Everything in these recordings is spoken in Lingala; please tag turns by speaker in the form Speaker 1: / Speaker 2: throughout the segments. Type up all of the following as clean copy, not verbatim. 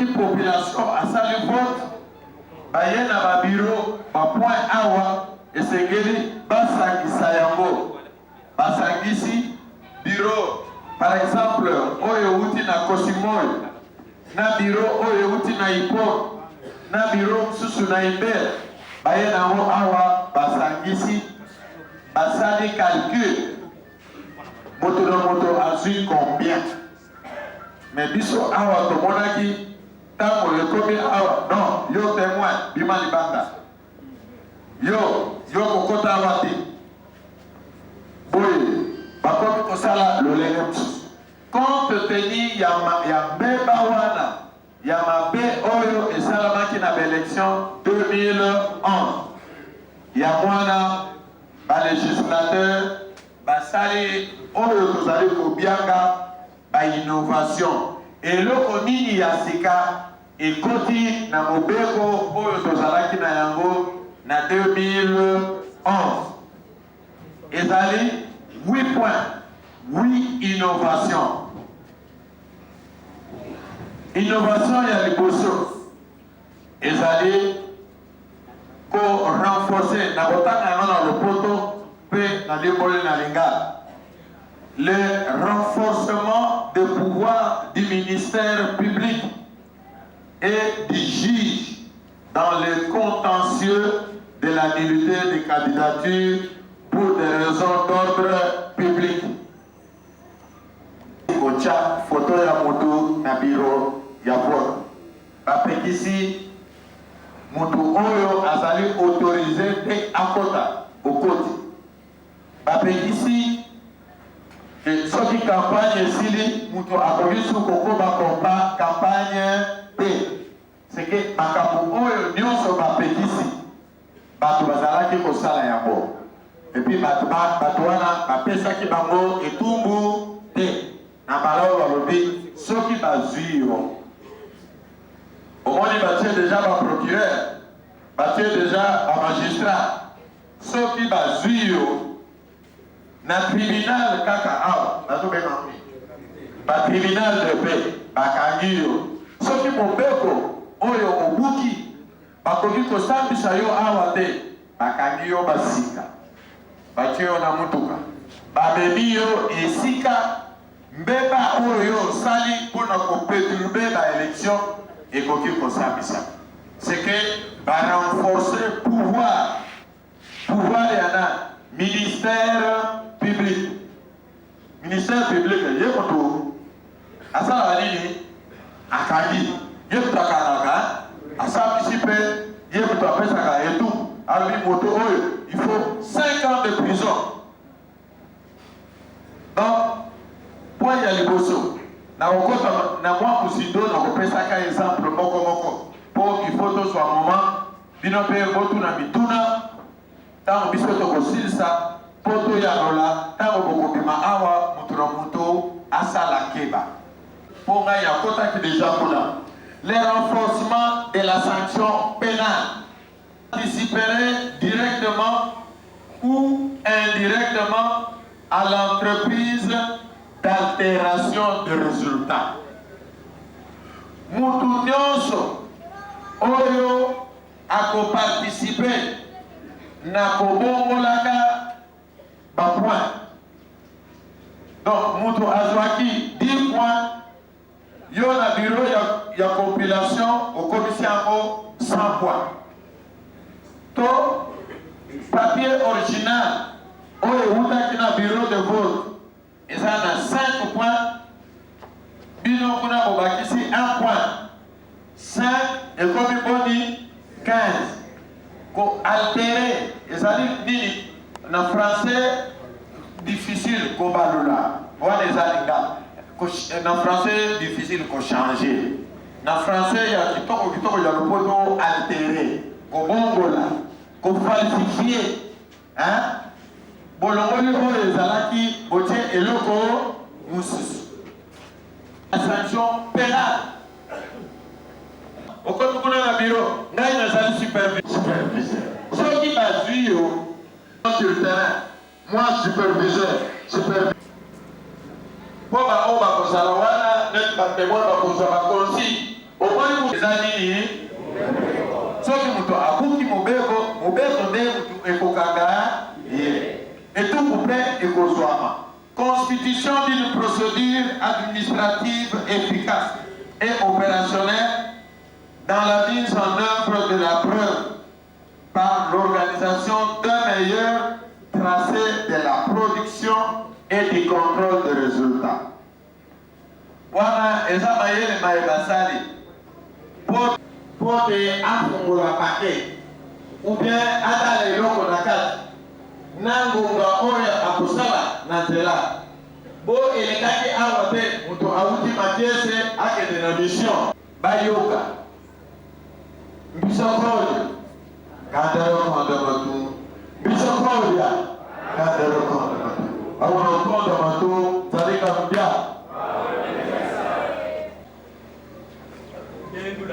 Speaker 1: soki population asali vote baye na babiro bapoint awa esengeli basangisa yango basangisi biro par exemple oyo euti na Kosimoy na biro oyo euti na Ipo na biro mosusu na Imbere baye nango awa basangisi basali calcul moto na moto azwi combien mais biso awa tomonaki tango ekomi awa non yo témoin bima libanda yo kokota awa te boye bakomi kosala lolenge mosusu compte tenu ya mbeba wana ya mabe oyo esalamaki na baélection 2011 ya mwana balégislateur basali oyo tozali kobianga bainnovation eloko nini ya sika ekoti na mobeko oyo tozalaki na yango na 2011 ezali 8 points 8 innovation ya liboso ezali ko renforcer na botanga yango na lopoto mpe na limboli na lingala le renforcement des pouvoirs du ministère public et du juge dans le contentieux de la nullité des candidatures pour des raisons d'ordre public. Kocha photo ya moto na biro ya vote. Bapekisi moto oyo azali autorisé te akota okoti. Bapekisi soki campagne esili moto akoki su kokoba komba campagne te seke makambo oyo nyonso bapekisi bato bazalaki kosala yango epuis bato wana bapesaki bango etumbu te na malamu balobi soki bazwi yo omoni batie deja baprocureur batie deja bamagistrat soki bazwi yo na tribunal kaka awa nazobenga ba tribunal de paix bakangi yo soki mobeko oyo obuki bakoki kosambisa yo awa te bakangi yo basika batie yo na mutuka bamemi yo esika mbeba oyo osali mpona koperturbe baélection ekoki kosambisa seke barenforce pouvoir yana ministère public ye moto asala nini akangi ye moto akanaka asambisi mpe ye moto apesaka etu alobi moto oyo il faut 5 ans de prison donc point ya liboso na kokota na mwa musindo na kopesaka exemple moko mpo il faut tozwa moment bino mpe botuna mituna ntango biso tokosilisa mpo toyanola ntango bokobima awa moto na moto asala keba mpo ngai akotaki deja kuna le renforcement de la sanction pénale participerait directement ou indirectement à l'entreprise d'altération de résultats. Mutu nyonso oyo akoparticipe na kobongolaka bapoint. Donc mutu azwaki 10 points yo na bureau ya compilation okomisi yango 100 points. To papier original oyo eutaki na bureau de vote eza na 5 points bino kuna bobakisi 1 point 5 ekomi boni 15 ko altere ezali nini na français difficile kobalola wana ezali nga na français difficile ko changer na français ya kitoko ya lopoto altere kobongola ko falsifier hein bolongoli oyo ezalaki botie eloko mosusu sanction pénale okomi kuna na biro ngai nazali superviseur soki bazwi yo sur le terrain moi superviseur mpo baoyo bakozala wana neti batemoin bakozwa bakonsi omoni paix et Kozouama. Constitution d'une procédure administrative efficace et opérationnelle dans la mise en œuvre de la preuve par l'organisation d'un meilleur tracé de la production et du contrôle des résultats. Wana eza mayele maebasali pour te afungula paquet ou bien ata leloko na kati nangunga oyo akusala na nzela bo elekaki awa te moto awuti makiese akende na mission bayoka mbiso kolia kandero konde matu mbiso kolia kandero konde matu awuno konde matu zalika mbia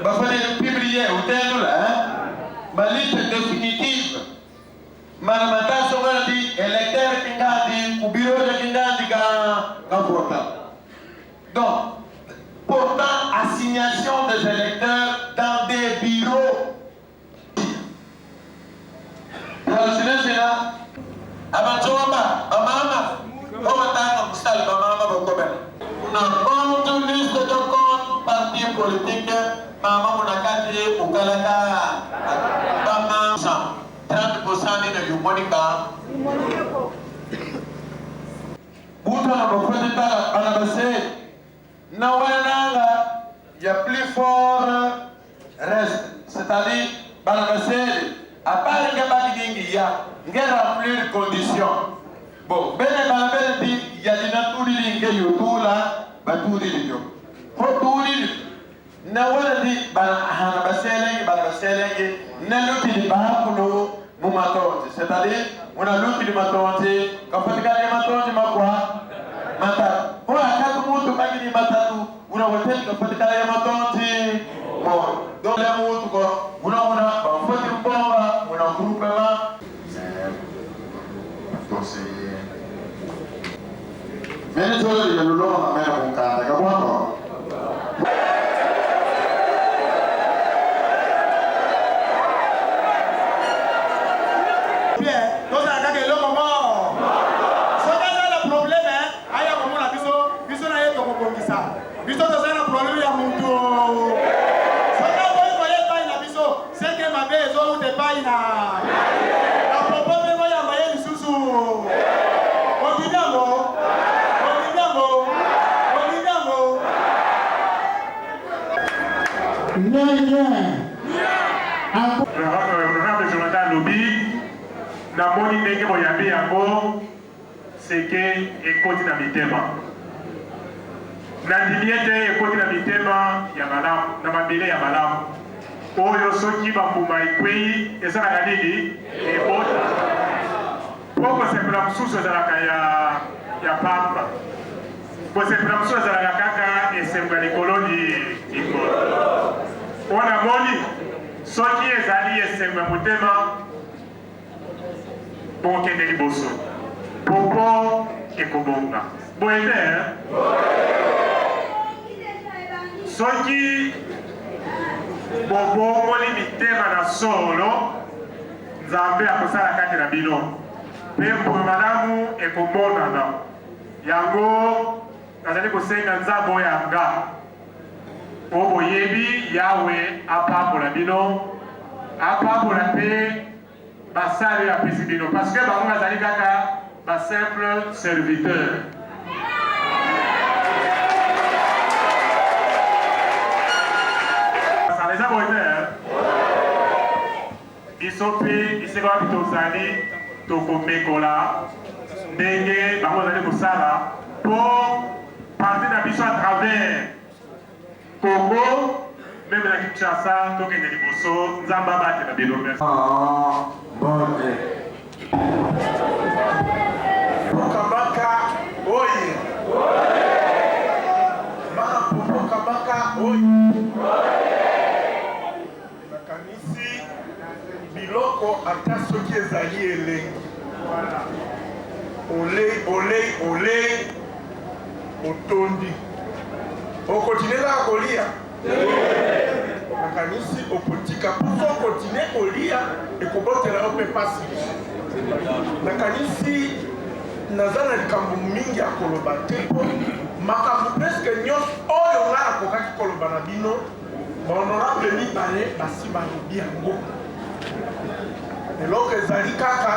Speaker 1: bafale publier utendo la ma liste définitive maramataso ngadi électeur kingadi ku bureau de kingadi ka vota. Donc pourtant assignation des électeurs dans des bureaux. Là abachoma mama omatanga kusali mama bokobela. Na compte liste de compte parti politique mama munakati ukalaka mama 30% de l'humonica. Bouton à mon frère de Banabase, Nawananga, il y a plus fort reste, c'est-à-dire Banabase, à part les gars qui y a remplir les conditions. Bon, ben Banabase dit, il y a des natures qui sont là, Batouri, Hotouri. Nawala di bana baselenge naluti di bahakulo mumatonte, c'est-à-dire on a luti di matonte kapatika di matonte makwa mata on a katu mutu bagi di matatu una wotel kapatika di matonte bon donc le mutu ko una bafoti mbomba una groupe ma conseiller mais toi il y a le long à mettre mon cas d'accord.
Speaker 2: Namoni ndenge boyambi yango seke ekoti na mitema nandimi ete ekoti na mitema ya malamu na mabele ya malamu oyo soki bambuma ekwei ezalaka nini ebota po kosepela mosusu ezalaka ya pamba kosepela mosusu ezalaka kaka esengo ya likolo likolo oyo namoni soki ezali esengo ya motema bon kende liboso popo ekobonga boyete soki bobongoli mitema na solo nzambe akosala kati na bino mpe mpoyo malamu ekomonana yango nazali kosenga nzambe oyo yanga oyo boyebi yawe apambola bino apambola mpe basali ya pesi bino parce que bango bazali kaka ba simple serviteur. Ça les a bonheur. Biso mpe bisika wapi tozali tokomekola ndenge bango bazali kosala mpo parti na biso à travers Congo même na Kinshasa tokende liboso nzambe abate na bino. Merci.
Speaker 1: Bonne. Kabaka oye. Mama Kabaka oye.
Speaker 2: Makanisi biloko ata soki ezali elengi. Ole otondi. Okotinela kolia. Makanisi okotika pour continuer kolia ekobotela ope pasi. Nakanisi
Speaker 3: naza na likambo mingi ya koloba te mpo makambo preske nyonso oyo nga nakokaki koloba na bino bahonorable mibale basi balobi yango eloko ezali kaka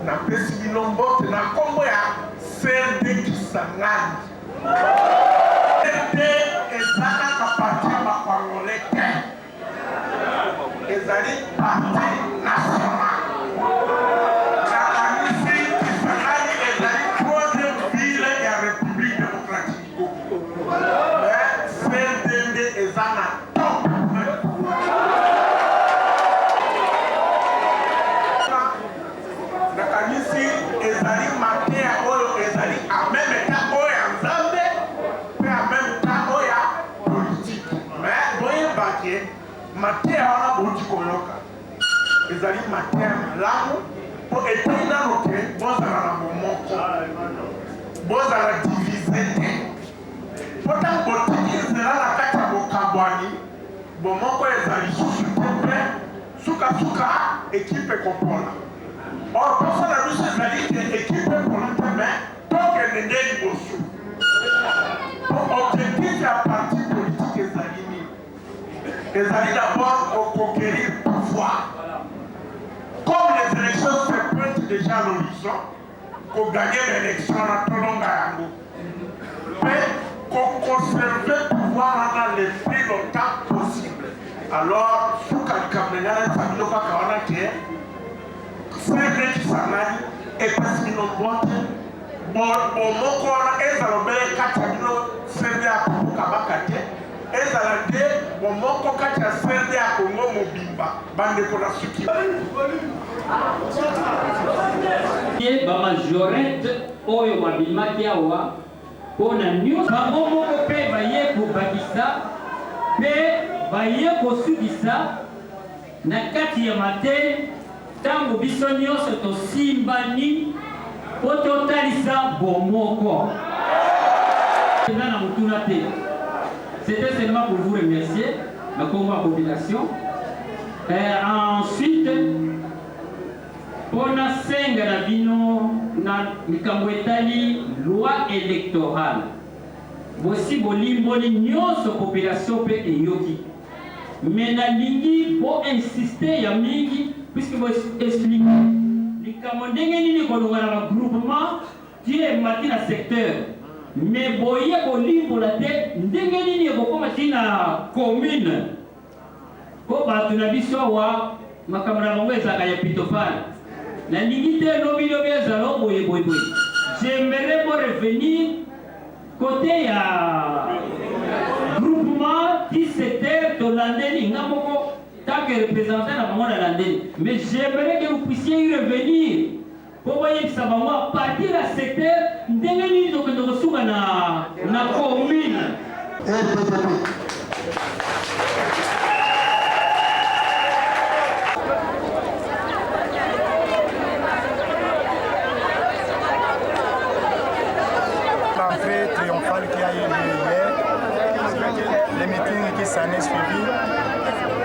Speaker 3: napesi bino mbote na nkombo ya CRD Kisangani CRD eza kaka parti ya bakongole te ezali parti national matea wana bouti koyoka ezali matea malamu po etei nano te bozala na bomoko bozala divize te po ntango botiki nzela na kati ya bokabwani bomoko ezali susu te mpe sukasuka ekipe kopola or poso na biso ezali te ekipe pola te me tokende nde liboso po objectif ya parti politique ezali nini ezali d'abord au conquérir pouvoir. Comme les élections se pointent déjà à l'horizon, qu'on gagne l'élection à Tolonga Yango. Mais qu'on conserve le pouvoir dans le plus longtemps possible. Alors, sous Kalkamena, Sabino Kakawana qui est, CRD Kisangani, et Pasmino Bote, bon moko wana ezalobele kati ya bino CRD ya Kabakate, ezala te bomoko kati ya CRD ya Congo mobimba bandeko na suki
Speaker 4: bamajorete oyo babimaki awa mpona nyonso bango moko mpe baye kobakisa mpe baye kosukisa na kati ya matene ntango biso nyonso tosimbani mpo totalisa bomoko eza na motuna te. C'était seulement pour vous remercier, ma population. Ensuite, pour la senga na bino na likambo etali loi électorale. Voici bolimboli nyonso population pe eyoki. Mais na lingi bo insister ya mingi puisque vous expliquer likambo ndenge nini kolonga na groupement qui est mati na secteur. Mais boye bolimbola te ndenge nini ekokoma tina commune po bato na biso awa makambo na bango ezalaka ya pitofale nalingi te lobi ezala boye. J'aimerais revenir côté ya groupement qui s'était tolandeli nga moko tant que représentant na bango na landeli, mais j'aimerais que vous puissiez y revenir pour voir que ça va partir la secteur ndenge nini tokende kosuka na commune.
Speaker 5: L'entrée triomphale qui a eu lieu hier, les meetings qui s'en est suivi.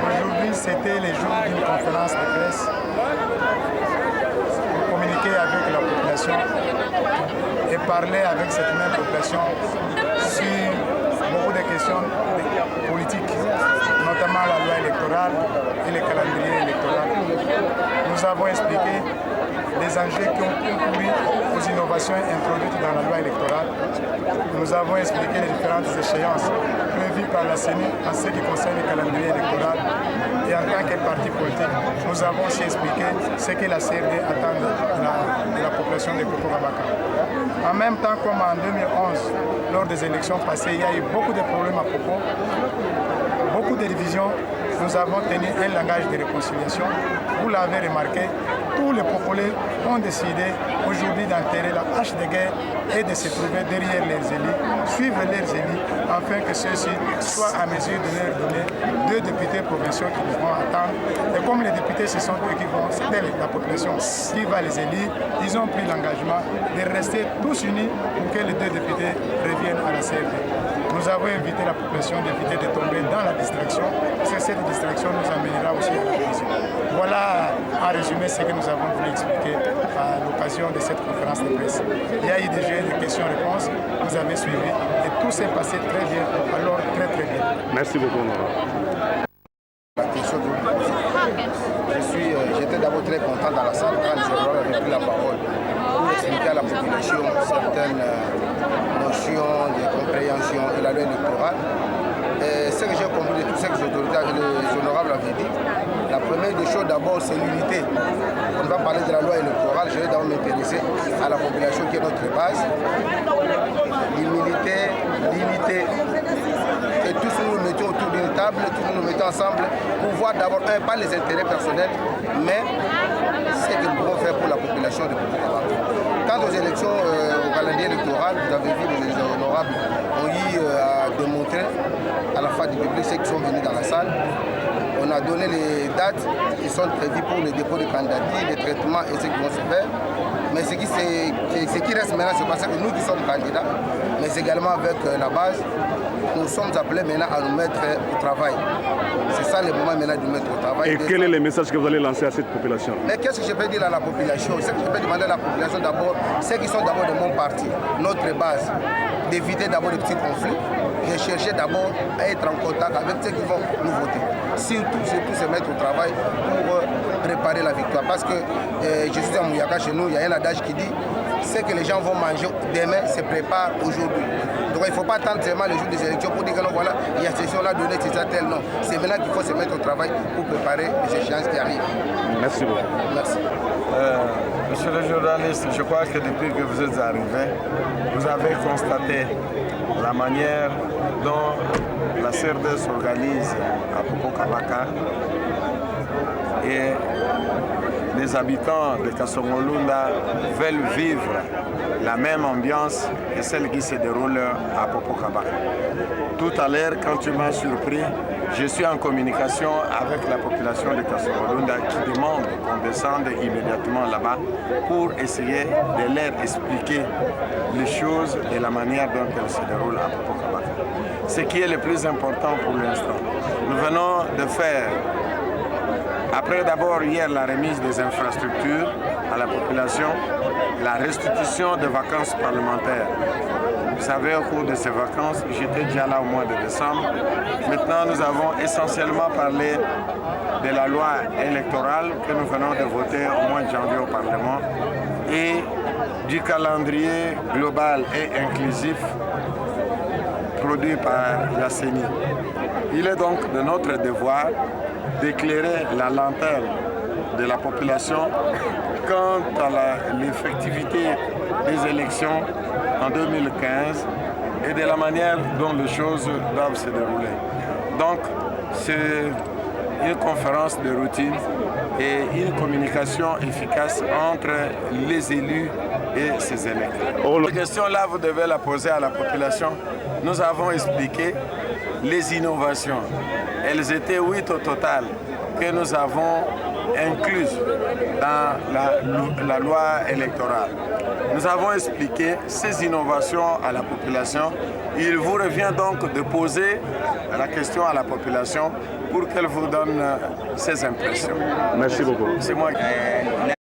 Speaker 5: Aujourd'hui, c'était le jour d'une conférence de presse pour communiquer avec la population et parler avec cette même population sur beaucoup de questions politiques, notamment la loi électorale et le calendrier électoral. Nous avons expliqué les enjeux qui ont concouru aux innovations introduites dans la loi électorale. Nous avons expliqué les différentes échéances prévues par la CENI en ce qui concerne le calendrier électoral. Et en tant que parti politique, nous avons aussi expliqué ce que la CRD attend de la population de Koko-Kabaka. En même temps, comme en 2011, lors des élections passées, il y a eu beaucoup de problèmes à Koko, beaucoup de divisions. Nous avons tenu un langage de réconciliation. Vous l'avez remarqué, tous les Congolais ont décidé aujourd'hui d'enterrer la hache de guerre et de se trouver derrière leurs élus, suivre leurs élus, afin que ceux-ci soient à mesure de leur donner 2 députés provinciaux qui devront attendre. Et comme les députés, ce sont eux qui vont, c'est la population qui va les élire, ils ont pris l'engagement de rester tous unis pour que les 2 députés reviennent à la CRD. Nous avons invité la population d'éviter de tomber dans la distraction. C'est cette distraction nous amènera aussi à la prison. Voilà en résumé ce que nous avons voulu expliquer à l'occasion de cette conférence de presse. Il y a eu déjà des questions-réponses, vous avez suivi et tout s'est passé très bien, alors très bien.
Speaker 6: Merci beaucoup, honorable.
Speaker 7: La question que vous posez. J'étais d'abord très content dans la salle quand les honorables avaient pris la parole pour expliquer à la population certaines notions de compréhension de la loi électorale. Et ce que j'ai compris de tout ce que les honorables avaient dit, la première des choses d'abord c'est l'unité. On va parler de la loi électorale, je vais d'abord m'intéresser à la population qui est notre base. L'humilité, l'unité. Et tous nous nous mettons autour d'une table, tous nous nous mettons ensemble pour voir d'abord, pas les intérêts personnels, mais ce que nous pouvons faire pour la population de Poko-Kabaka. Quant aux élections, au calendrier électoral, vous avez vu les honorables ont eu à démontrer à la fin du public ceux qui sont venus dans la salle. On a donné les dates qui sont prévues pour le dépôt de candidature, les traitements et ce qui vont se faire. Mais ce qui reste maintenant, c'est parce que nous qui sommes candidats, mais également avec la base, nous sommes appelés maintenant à nous mettre au travail. C'est ça le moment maintenant de nous mettre au travail.
Speaker 6: Et quel est le message que vous allez lancer à cette population?
Speaker 7: Mais qu'est-ce que je peux dire à la population? Ce que je peux demander à la population d'abord, ceux qui sont d'abord de mon parti, notre base, d'éviter d'abord les petits conflits, de chercher d'abord à être en contact avec ceux qui vont nous voter. Surtout se mettre au travail pour préparer la victoire. Parce que je suis à Mouyaka, chez nous, il y a un adage qui dit ce que les gens vont manger demain se prépare aujourd'hui. Donc il ne faut pas attendre seulement le jour des élections pour dire que non, voilà, il y a cette session-là donnée, c'est ça, tel, non. C'est maintenant qu'il faut se mettre au travail pour préparer les échéances qui arrivent.
Speaker 6: Merci beaucoup.
Speaker 7: Merci.
Speaker 1: Monsieur le journaliste, je crois que depuis que vous êtes arrivé, vous avez constaté la manière dont la CRD s'organise à Poko-Kabaka et les habitants de Kasongolunda veulent vivre la même ambiance que celle qui se déroule à Poko-Kabaka. Tout à l'heure, quand tu m'as surpris, je suis en communication avec la population de Kasongolunda qui demande qu'on descende immédiatement là-bas pour essayer de leur expliquer les choses et la manière dont elles se déroulent à Poko-Kabaka. Ce qui est le plus important pour l'instant, nous venons de faire, après d'abord hier la remise des infrastructures à la population, la restitution des vacances parlementaires. Vous savez, au cours de ces vacances, j'étais déjà là au mois de décembre. Maintenant, nous avons essentiellement parlé de la loi électorale que nous venons de voter au mois de janvier au Parlement et du calendrier global et inclusif produit par la CENI. Il est donc de notre devoir d'éclairer la lanterne de la population quant à l'effectivité des élections en 2015 et de la manière dont les choses doivent se dérouler. Donc, c'est une conférence de routine et une communication efficace entre les élus et ces électeurs. Cette question-là, vous devez la poser à la population. Nous avons expliqué les innovations. Elles étaient 8 au total que nous avons incluses dans la loi électorale. Nous avons expliqué ces innovations à la population. Il vous revient donc de poser la question à la population pour qu'elle vous donne ses impressions.
Speaker 6: Merci beaucoup.
Speaker 1: C'est moi qui...